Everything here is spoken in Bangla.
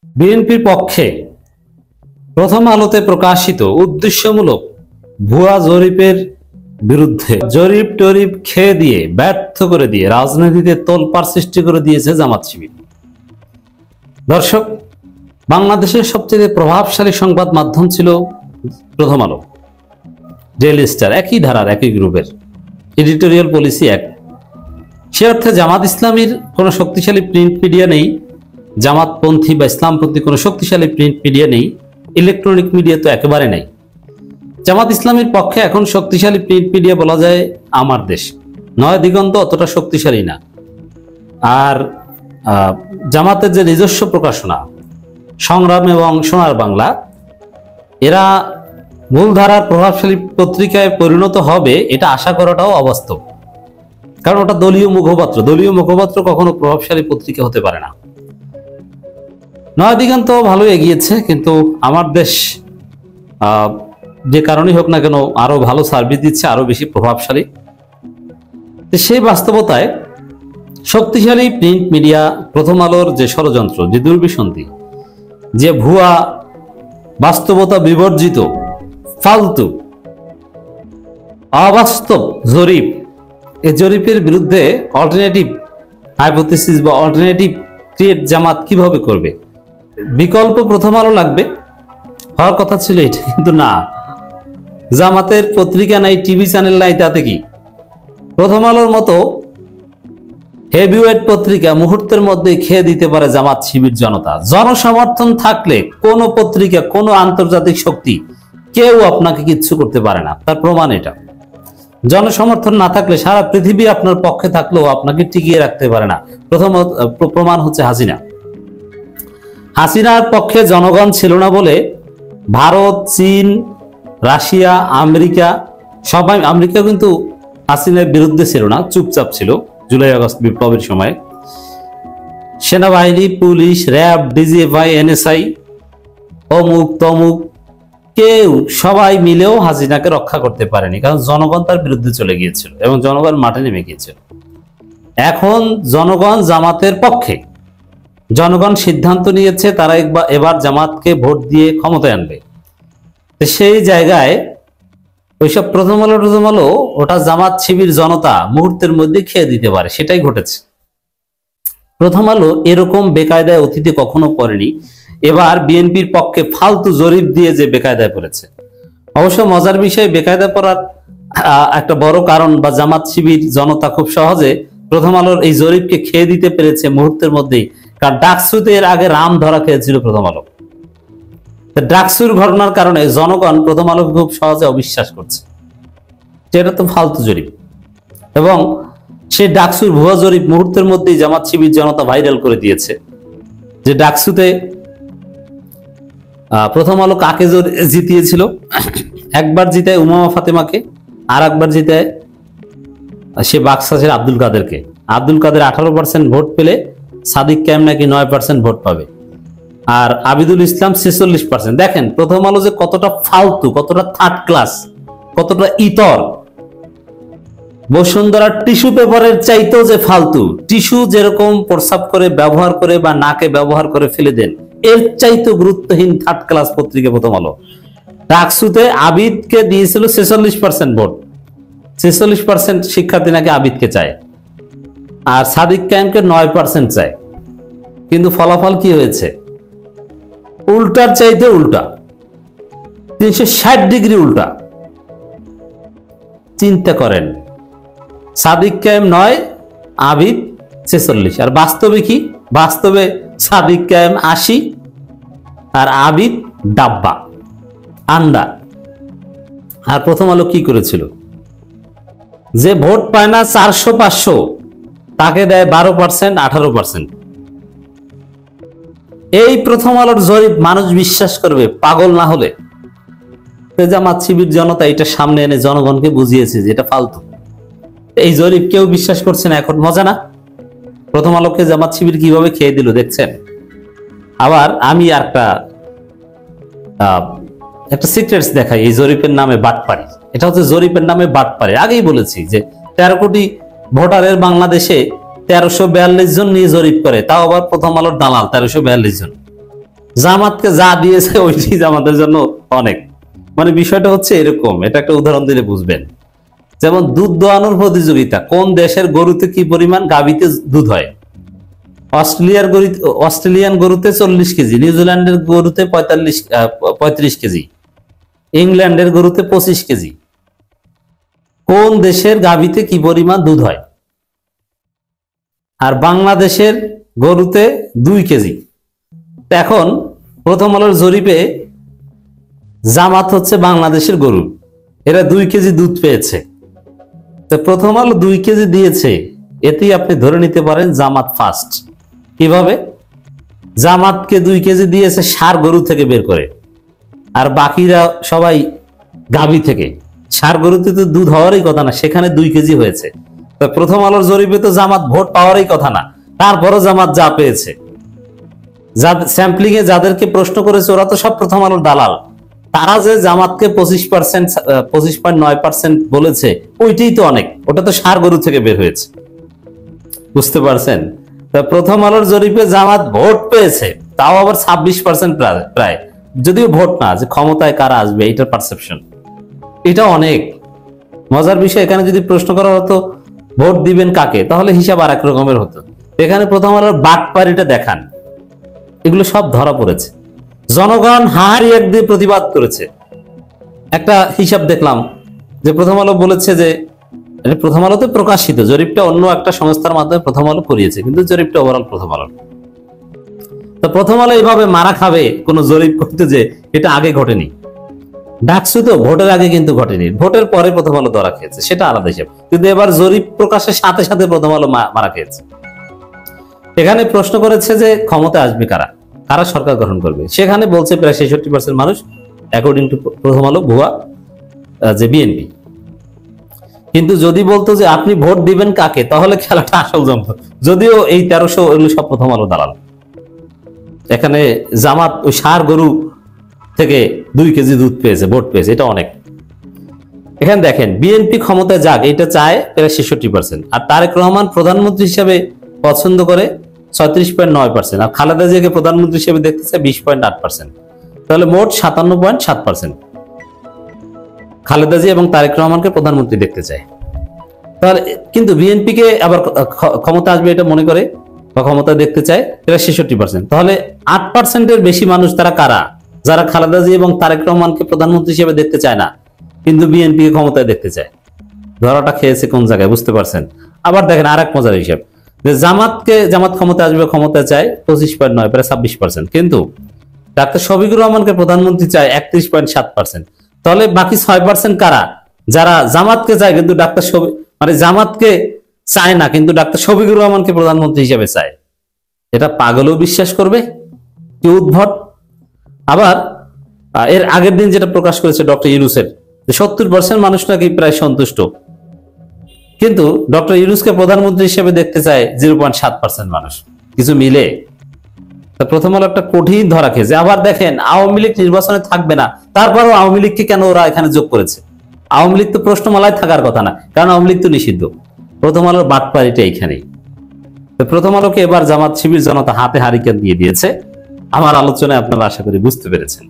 বিএনপির পক্ষে প্রথম আলোতে প্রকাশিত উদ্দেশ্যমূলক ভুয়া জরিপের বিরুদ্ধে জরিপ টরিপ খেয়ে দিয়ে ব্যর্থ করে দিয়ে রাজনীতিতে তোলপাড় সৃষ্টি করে দিয়েছে জামাত শিবির। দর্শক, বাংলাদেশের সবচেয়ে প্রভাবশালী সংবাদ মাধ্যম ছিল প্রথম আলো, ডেইলি স্টার, একই ধারার একই গ্রুপের, এডিটোরিয়াল পলিসি এক। সে অর্থে জামাত ইসলামীর কোনো শক্তিশালী প্রিন্ট মিডিয়া নেই, জামাতপন্থী বা ইসলামপন্থী কোনো শক্তিশালী প্রিন্ট মিডিয়া নেই, ইলেকট্রনিক মিডিয়া তো একেবারে নেই। জামাত ইসলামীর পক্ষে এখন শক্তিশালী প্রিন্ট মিডিয়া বলা যায় আমার দেশ, নয় দিগন্ত অতটা শক্তিশালী না। আর জামাতের যে নিজস্ব প্রকাশনা সংগ্রাম এবং সোনার বাংলা, এরা মূলধারার প্রভাবশালী পত্রিকায় পরিণত হবে এটা আশা করাটাও অবাস্তব, কারণ ওটা দলীয় মুখপাত্র কখনো প্রভাবশালী পত্রিকা হতে পারে না। নয় দিগন্ত ভালো এগিয়েছে, কিন্তু আমার দেশ যে কারণেই হোক না কেন আরো ভালো সার্ভিস দিচ্ছে, আরো বেশি প্রভাবশালী। সেই বাস্তবতায় শক্তিশালী প্রিন্ট মিডিয়া প্রথম আলোর যে ষড়যন্ত্র, যে দুর্বিসন্ধি, যে ভুয়া বাস্তবতা বিবর্জিত ফালতু অবাস্তব জরিপ, এই জরিপের বিরুদ্ধে অল্টারনেটিভ হাইপোথিসিস বা অল্টারনেটিভ ক্রিয়েট জামাত কিভাবে করবে? বিকল্প প্রথম আলো লাগবে, হওয়ার কথা ছিল এটা, কিন্তু না, জামাতের পত্রিকা নাই, টিভি চ্যানেল নাই, তাতে কি? প্রথম আলোর মতো হেভিওয়েট পত্রিকা মুহূর্তের মধ্যে খেয়ে দিতে পারে জামাত শিবির জনতা। জনসমর্থন থাকলে কোন পত্রিকা, কোন আন্তর্জাতিক শক্তি কেউ আপনাকে কিচ্ছু করতে পারে না, তার প্রমাণ এটা। জনসমর্থন না থাকলে সারা পৃথিবী আপনার পক্ষে থাকলেও আপনাকে টিকিয়ে রাখতে পারে না। প্রথম প্রমাণ হচ্ছে হাসিনার পক্ষে জনগণ ছিল না বলে ভারত, চীন, রাশিয়া, আমেরিকা সবাই, আমেরিকা কিন্তু হাসিনার বিরুদ্ধে ছিল না, চুপচাপ ছিল জুলাই আগস্ট বিপ্লবের সময়। সেনাবাহিনী, পুলিশ, র্যাব, ডিজিএফআই, এনএসআই, অমুক তমুক, কেউ সবাই মিলেও হাসিনাকে রক্ষা করতে পারেনি, কারণ জনগণ তার বিরুদ্ধে চলে গিয়েছিল এবং জনগণ মাঠে নেমে গিয়েছিল। এখন জনগণ জামাতের পক্ষে, জনগণ সিদ্ধান্ত নিয়েছে তারা এবার জামাতকে ভোট দিয়ে ক্ষমতায় আনবে। সেই জায়গায় ওইসব প্রথম আলো ওটা জামাত শিবির জনতা মুহূর্তের মধ্যে খেয়ে দিতে পারে, সেটাই ঘটেছে। প্রথম আলো এরকম বেকায়দায় অতীতে কখনো পড়েনি, এবার বিএনপির পক্ষে ফালতু জরিপ দিয়ে যে বেকায়দায় পড়েছে। অবশ্য মজার বিষয়, বেকায়দা পড়ার একটা বড় কারণ বা জামাত শিবির জনতা খুব সহজে প্রথম আলোর এই জরিপকে খেয়ে দিতে পেরেছে মুহূর্তের মধ্যেই, কারণ ডাকসুতে এর আগে রাম ধরা খেয়েছিল প্রথম আলো। ডাকসুর ঘটনার কারণে জনগণ প্রথম আলোকে খুব সহজে অবিশ্বাস করছে, এটা তো ফালতু জরিপ। এবং সেই ডাকসুর ভুয়া জরিপ মুহূর্তের মধ্যেই জামাত শিবির জনতা ভাইরাল করে দিয়েছে, যে ডাকসুতে প্রথম আলো কাকে জিতিয়েছিল। একবার জিতায় উমামা ফাতেমাকে, আর একবার জিতায় সে বাক্সাসের আব্দুল কাদেরকে। আব্দুল কাদের 18% ভোট পেলে সাদিক কায়েম নাকি 9% ভোট পাবে, আর আবিদুল ইসলাম 46%। দেখেন প্রথম আলো যে কতটা ফালতু, কতটা থার্ড ক্লাস, কতটা ইতর। বসুন্ধরার টিস্যু পেপারের চাইতেও যে ফালতু, টিস্যু যেরকম প্রস্রাব করে ব্যবহার করে বা নাকে ব্যবহার করে ফেলে দেন, এর চাইতে গুরুত্বহীন থার্ড ক্লাস পত্রিকা প্রথম আলো। ডাকসুতে আবিদকে দিয়েছিল 46% ভোট, 46% শিক্ষার্থী নাকি আবিদকে চায়, আর সাদিক কায়েমকে 9% চায়। কিন্তু ফলাফল কি হয়েছে? উল্টার চাইতে উল্টা, 360 ডিগ্রি উল্টা। চিন্তা করেন, সাদিক কায়েম 9, আবিদ 46। আর বাস্তবে কি? বাস্তবে সাদিক কায়েম 80 আর আবিদ ডাব্বা, আন্ডা। আর প্রথম আলো কি করেছিল? যে ভোট পায় না 400-500, তাকে দেয় 12%, 18%। এই প্রথম আলোর জরিপ মানুষ বিশ্বাস করবে পাগল না হলে? জামাত শিবির জনতা এটা সামনে এনে জনগণকে বুঝিয়েছে যে এটা ফালতু। এই জরিপ কেউ বিশ্বাস করছে না, এখন মজা না? প্রথম আলোকে জামাত শিবির কিভাবে খেয়ে দিল দেখছেন। আবার আমি একটা সিক্রেটস দেখাই এই জরিপের নামে বাটপাড়ি। এটা হচ্ছে জরিপের নামে বাটপাড়ি। আগেই বলেছি যে 13 কোটি ভোটারের বাংলাদেশে 1342 জন নিয়ে জরিপ করে, তাও আবার প্রথম আলোর দালাল 1342 জন। জামাতকে যা দিয়েছে ওইটাই জামাতের জন্য অনেক। মানে বিষয়টা হচ্ছে এরকম, এটা একটা উদাহরণ দিলে বুঝবেন। যেমন দুধ দোয়ানোর প্রতিযোগিতা, কোন দেশের গরুতে কি পরিমাণ গাভীতে দুধ হয়। অস্ট্রেলিয়ান গরুতে 40 কেজি, নিউজিল্যান্ডের গরুতে 35 কেজি, ইংল্যান্ডের গরুতে 25 কেজি। কোন দেশের গাভীতে কি পরিমাণ দুধ হয়? আর বাংলাদেশের গরুতে 2 কেজি। এখন প্রথম আলোর জরিপে জামাত হচ্ছে বাংলাদেশের গরু, এরা 2 কেজি দুধ পেয়েছে। তো প্রথম আলো 2 কেজি দিয়েছে, এতেই আপনি ধরে নিতে পারেন জামাত ফার্স্ট। কিভাবে? জামাতকে 2 কেজি দিয়েছে ষাঁড় গরু থেকে বের করে, আর বাকিরা সবাই গাভী থেকে। ষাঁড় গরুতে তো দুধ হওয়ারই কথা না, সেখানে 2 কেজি হয়েছে। তো প্রথম আলোর জরিপে তো জামাত ভোট পাওয়ারই কথা না, তারপরও জামাত যা পেয়েছে। স্যাম্পলিং এ যাদেরকে প্রশ্ন করেছে ওরা তো সব প্রথম আলোর দালাল। তারা যে জামাতকে 25.9% বলেছে, ওইটাই তো অনেক। ওটা তো ষাঁড় গরু থেকে বের হয়েছে, বুঝতে পারছেন? তা প্রথম আলোর জরিপে জামাত ভোট পেয়েছে, তাও আবার 26% প্রায়। যদিও ভোট না, যে ক্ষমতায় কারা আসবে এটার পারসেপশন, এটা অনেক মজার বিষয়। এখানে যদি প্রশ্ন করা হতো ভোট দিবেন কাকে, তাহলে হিসাব আর এক রকমের হতো। এখানে প্রথম আলোর বাটপাড়িটা দেখান, এগুলো সব ধরা পড়েছে। জনগণ হাহারি এক দিয়ে প্রতিবাদ করেছে। একটা হিসাব দেখলাম যে প্রথম আলো বলেছে যে, প্রথম আলোতে প্রকাশিত, জরিপটা অন্য একটা সংস্থার মাধ্যমে প্রথম আলো করিয়েছে, কিন্তু জরিপটা ওভারঅল প্রথম আলো। তো প্রথম আলো এইভাবে মারা খাবে কোন জরিপ করতে, যে এটা আগে ঘটেনি। ডাকসু তো ভোটের আগে কিন্তু ঘটেনি, ভোটের পরে প্রথম আলো ধরা খেয়েছে, সেটা আলাদা হিসাব। কিন্তু এবার জরিপ প্রকাশের সাথে সাথে প্রথম আলো মারা খেয়েছে। এখানে প্রশ্ন করেছে যে ক্ষমতা আসবে কারা, কারা সরকার গঠন করবে। সেখানে বলছে প্রায় 66% মানুষ অ্যাকর্ডিং টু প্রথম আলো ভুয়া, যে বিএনপি। কিন্তু যদি বলতো যে আপনি ভোট দিবেন কাকে, তাহলে খেলাটা আসল জমত। যদিও এই 1300 এগুলো সব প্রথম আলো দালাল। এখানে জামাত ওই ষাঁড় গরু থেকে 2 কেজি দুধ পেয়েছে, ভোট পেয়েছে, এটা অনেক। এখানে দেখেন বিএনপি ক্ষমতায় যাক এটা চায় প্রায় 66%, আর তারেক রহমান প্রধানমন্ত্রী হিসেবে পছন্দ করে 36.9%, আর খালেদা জিয়াকে প্রধানমন্ত্রী হিসেবে দেখতে চায় 20.8%। তাহলে মোট 57.7%। খালেদা জিয়া এবং তারেক রহমানকে প্রধানমন্ত্রী দেখতে চায়। তাহলে কিন্তু বিএনপি কে আবার ক্ষমতা আসবে এটা মনে করে বা ক্ষমতা দেখতে চায় এরা 66%। তাহলে 8%-এর বেশি মানুষ তারা কারা, যারা খালেদা জিয়া এবং তারেক রহমানকে প্রধানমন্ত্রী হিসেবে দেখতে চায় না, কিন্তু বিএনপি কে ক্ষমতায় দেখতে চায়। ধরাটা খেয়েছে কোন জায়গায়, বুঝতে পারছেন? আবার দেখেন আরেক মজার হিসাব, যে জামাত ক্ষমতা আসবে, ক্ষমতা চায় 25.9, প্রায় 26%, কিন্তু ডাক্তার শফিকুর রহমানকে প্রধানমন্ত্রী চায় 31.7%। তাহলে বাকি 6% কারা, যারা জামাতকে চায় কিন্তু জামাতকে চায় না, কিন্তু ডাক্তার শফিকুর রহমানকে প্রধানমন্ত্রী হিসেবে চায়। এটা পাগলও বিশ্বাস করবে, কি উদ্ভট। আবার এর আগের দিন যেটা প্রকাশ করেছে ডক্টর ইউনূসের, যে 70% মানুষ নাকি প্রায় সন্তুষ্ট, কিন্তু ডক্টর ইউনূসকে প্রধানমন্ত্রী হিসেবে দেখতে চায় 0.7% মানুষ। কিছু মিলে? প্রথম আলো একটা কঠিন ধরা খেয়েছে। আবার দেখেন আওয়ামী লীগ নির্বাচনে থাকবে না, তারপরও আওয়ামী লীগকে কেন ওরা এখানে যোগ করেছে? আওয়ামী লীগ তো প্রশ্নমালায় থাকার কথা না, কারণ আওয়ামী লীগ তো নিষিদ্ধ। প্রথম আলোর বাটপাড়িটা এইখানেই। প্রথম আলোকে এবার জামাত শিবির জনতা হাতে হারিকেন দিয়ে দিয়েছে। আমার আলোচনায় আপনারা আশা করি বুঝতে পেরেছেন।